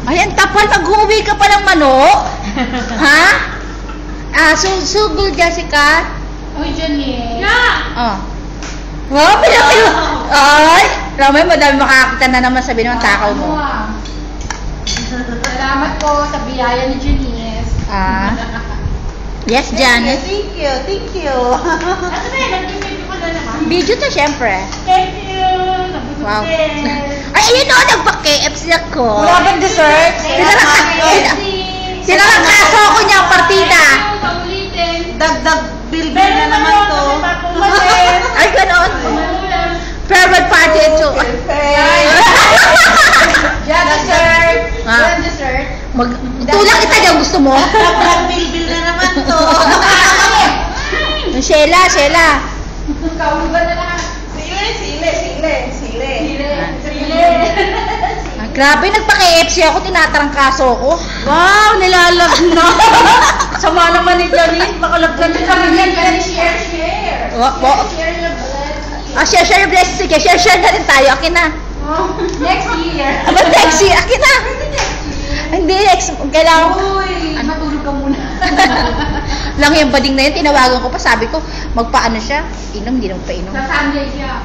Ayan, tapal, mag-uwi ka pa ng manok? Ha? Sugol, Jessica. Uy, Janine. Oh. Wow, pinapil. Ay, Ramay, madami makakita na naman sabi ng takaw mo. Salamat po sa biyaya ni Janice. Yes, Janice. Thank you. Ano ba yan? Nag-video ko na naman. Video to, syempre. Thank you. Nabusog Wow. din. Ay, ayun o, nagpa-KFC ako. Wala bang dessert? Sinarakaso ko niya ang partida. Dagdag bilbil na naman to. Ay, ganon. Private party ito. Yan, dessert. Ah. Yan, dessert. Tulak kita dyan, gusto mo? Dagdag bilbil na naman to. Sheila. Kauban na lahat. Sile. Grabe, nagpa-KFC ako, tinatarangkaso ko. Wow, nilalag na. Sama naman ni Janine, makalagyan na kami yan. Share. Share your blessing. Share your blessings. Sige, share na rin tayo. Akin na. Next year. Aba, next year. Akin na. Hindi, next. Kailangan. Uy, matulog ka muna. Lang yung bading na yun, tinawagan ko pa. Sabi ko, magpaano siya? Inom, di naman pa inom. Sa Sunday siya.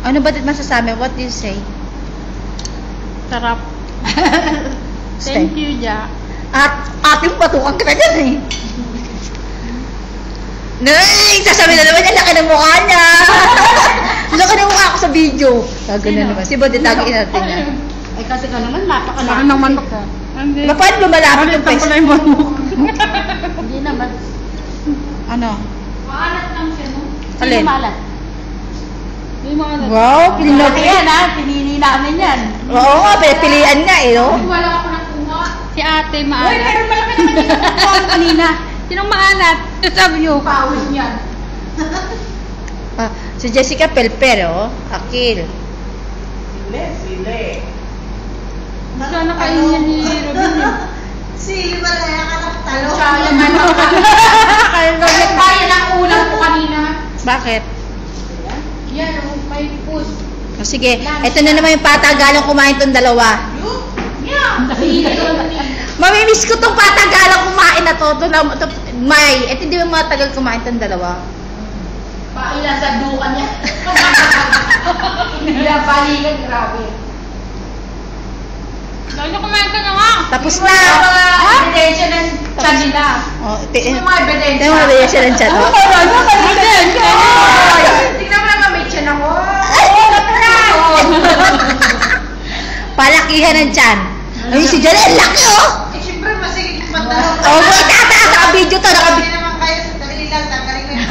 Ano ba masasabi? What do you say? Sarap. Thank you, Ja. At ating patukan ka na dyan eh. Nay! Sasabi na naman niya, laki ng mukha niya. Laki ng mukha ako sa video. Gagano naman. Si Bodit, tagiin natin niya. Ay, kasi ka naman, napakalaki ng manok ka. Hindi. Diba, paano lumalapit yung pes? yung manok. Hindi naman. Ano? Maalat lang siya, no? Alin? maalat? Hindi maalat. Wow, pinili Yan ha, pinili namin yan. Oo nga, pilihan nga eh, no? Wala ako nakuha. Si ate Uy, maalat. pero malaki naman yung nakuha kanina. Sinong maalat? Sabi niyo. pawis niyan. Si Jessica Pelper, oh. Akil. Sile. Sana kayo niya ni Robin. Sili ba kaya ka nakatalo? Tsaya man ako. Kaya ng ulam ko kanina. Bakit? Yan, may push. O sige, eto na naman yung patagalang kumain tong dalawa. Yeah. Mamimiss ko tong patagalang kumain na to. May, eto hindi mo matagal kumain tong dalawa. Pailan sa dukan niya. Hindi balikan, grabe. Lalo kumain ka na nga. Tapos na. Ebidensya ng tiyan nila. Oh, Yung mga ebidensya. Tingnan mo ba yan siya ng chat, oh? Tingnan mo naman may tiyan ako. Palakihan ng tiyan. Ay, si Jalen, ang laki, oh! Eh, syempre, masigit magdalo. Oh, may itataas. Naka-video to. Hindi naman kayo sa dali lang, tanggalin ko yun.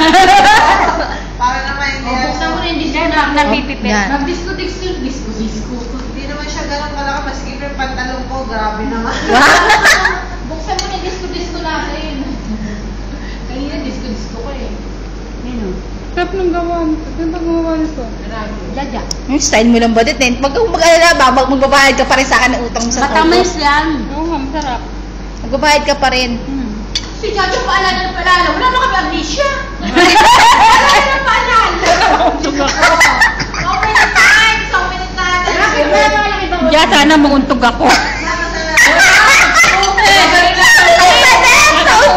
Para naman hindi Buksan mo na yung disco. Napipipit. Yan. Mag-disco. Hindi naman siya ganun kalaki, masigit yung pantalong ko, grabe naman. Buksan mo na yung disco natin. Kanina disco ko eh. Sarap ng gawa nito. Ano ba gawa nito? Jaja. Yung style mo lang ba dit? Pag mag-alala ba, magbabayad ka pa rin sa akin ng utang mo sa Matamis yan. Oo nga, masarap. Magbabayad ka pa rin. Si Jaja paalala. Wala na kami amnesia. Wala na paalala. So many times. Diya, sana mauntog ako.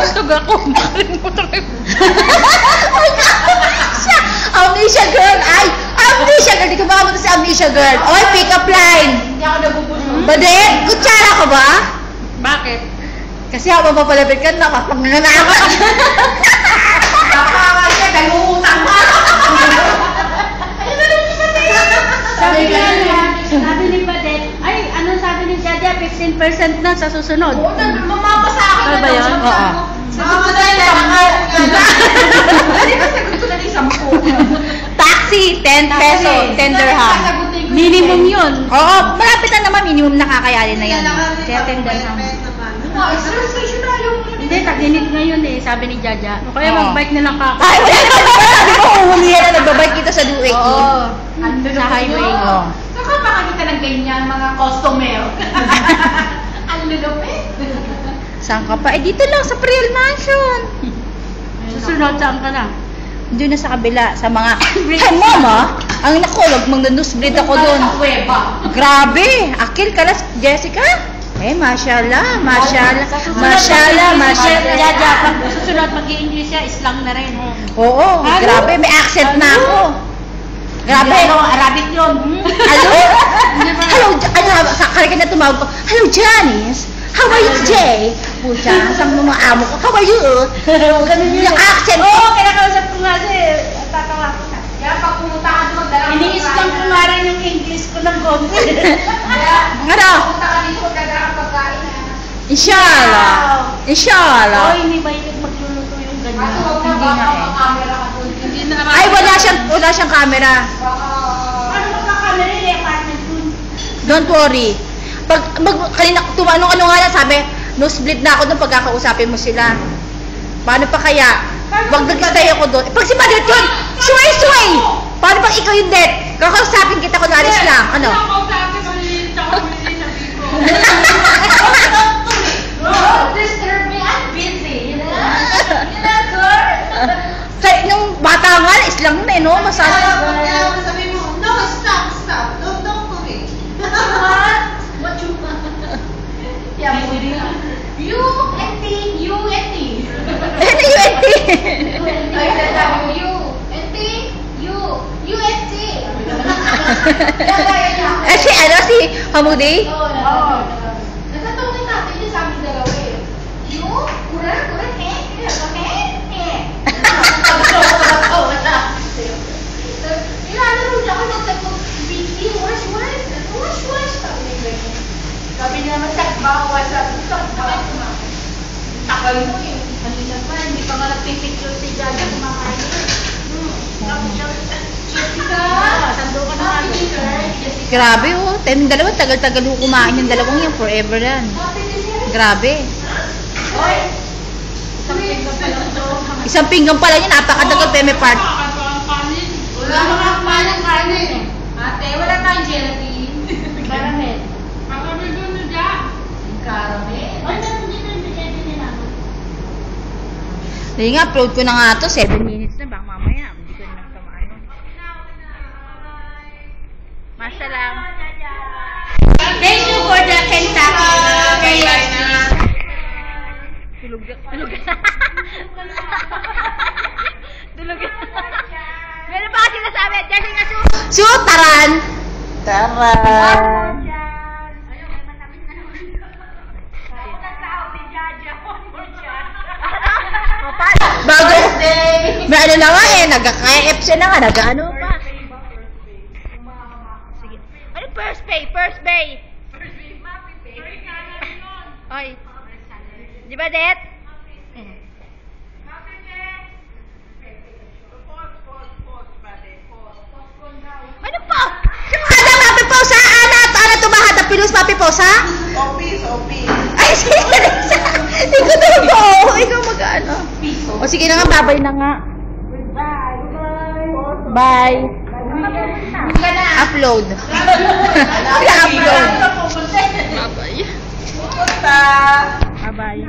Mauntog ako. Amnesia girl! Ay! Amnesia girl! Di ko makamunta si Amnesia girl. Oy, pick up line! Hindi ako nabubuso. Badet, kutsara ka ba? Bakit? Kasi habang papalapit ka, nakapanganganawa. Nakawa siya, nag-uutang pa. Sabi ni Badet, ay, anong sabi ni Jaja? 15% na sa susunod. Oo, mamama sa akin. Ano ba yun? Oo. Sagot ko na yung 10. Hindi ba sagot ko na yung 10? Taxi, 10 peso, 10 dirham. Minimum yun. Oo, malapit na naman. Minimum nakakayanin na yan. Kaya 10 dirham. Exercise na yung... Hindi, tag-init ngayon eh, sabi ni Jaja. O kaya Oo. mag-bike na lang ka. Ay, wala naman. Sabi ko, humiyan na nagbabike kita sa Duweki. Oo. Sa highway. Oo. Saan ka makakita ng ganyan mga customer? Ang lulupit. Saan ka pa? Eh, dito lang sa Priel Mansion. Susunod, saan ka na? Doon na sa kabila, sa mga... Hey, mama! Ang naku, wag mang nanusbleed ako doon. Sa kuweba. Grabe! Akil, kalas, Jessica? Mashallah, mashallah, mashallah, mashallah. Jaja, pag susunod mag-i-English siya, Islam na rin. Oo, grabe, may accent na ako. Grabe. Arabic yun. Hello, kakarikin na tumawag ko. Hello, Janice. How are you today? Pucha, sang mga amo ko. How are you? Ganun yun. Yung accent ko. Oo, kinakausap ko nga siya. Tatawa ko siya. Kaya pag pumunta ka doon, magdala ka Ini-Islam ko nga rin yung English ko ng konti. Kaya, Ano? pumunta ka dito, magdala ka pagkain. Inshallah. Inshallah. Oo, hindi ba yung magluluto yung ganyan? Kaso huwag na, Hindi baka nga eh. makamera ka doon. Hindi na naman. Ay, wala siyang camera. Baka... Ano magkakamera yung apartment dun? Don't worry. Kanina, ano nga lang sabi, no split na ako doon pagkakausapin mo sila. Paano pa kaya? Wag nag-stay ako doon. Pag si Madret yun, sway! Paano pag ikaw yung det? Kakausapin kita ko na alis lang. Ano? Don't disturb me, I'm busy. You know, girl? Kaya nung bata nga, islang na eh, no? Masabi. Kaya sabi mo, no, stop. Don't for me. What you want? Yeah, you and me, you and me. Ano yun, ente? I said that you and me, you and me. Eh, si Hamudi? Oo. Natatawin natin yung sabi dalawa eh. You, kurang, Ilalaro niya ako ng sagot, busy, wash. Sabi niya naman, takbawa sa takal mo eh. Kanina pa, hindi pa nga nagpipicture si Jaja kumakain. Jessica! Sando ka na Happy agad. dinner, Jessica. Grabe, oh. Tayong dalawa, tagal-tagal ko kumain yung dalawang yan. Forever yan. Happy dinner. Grabe. Oy! Something ka pa lang to. Isang pinggan pala yun, napakatagal pa may part. Wala mga palang kanin eh. Ate, wala tayong gelatin. Caramel. Caramel. Ay, meron din yung bigyan din namin. Dahil nga, upload ko na nga to, 7 minutes na. Baka mamaya, hindi ko na kamaano. Masalam. Thank you for the Kentucky. KFC. Tulog. Meron pa kasi nasabi, Jesse nga Su, taran! Taran! Bago, may ano na nga eh, nagka-KFC na nga, nag-ano pa. Sige. Ano first pay? Oy. Di ba, Det? Ano po? Ada papi posa? Ana tumahad pilus papi posa? Opis. Ay, sige, ikaw na po. Ikaw mag-ano. O sige na nga, babay na nga. Bye. Upload. Upload. Bye-bye. Bye-bye.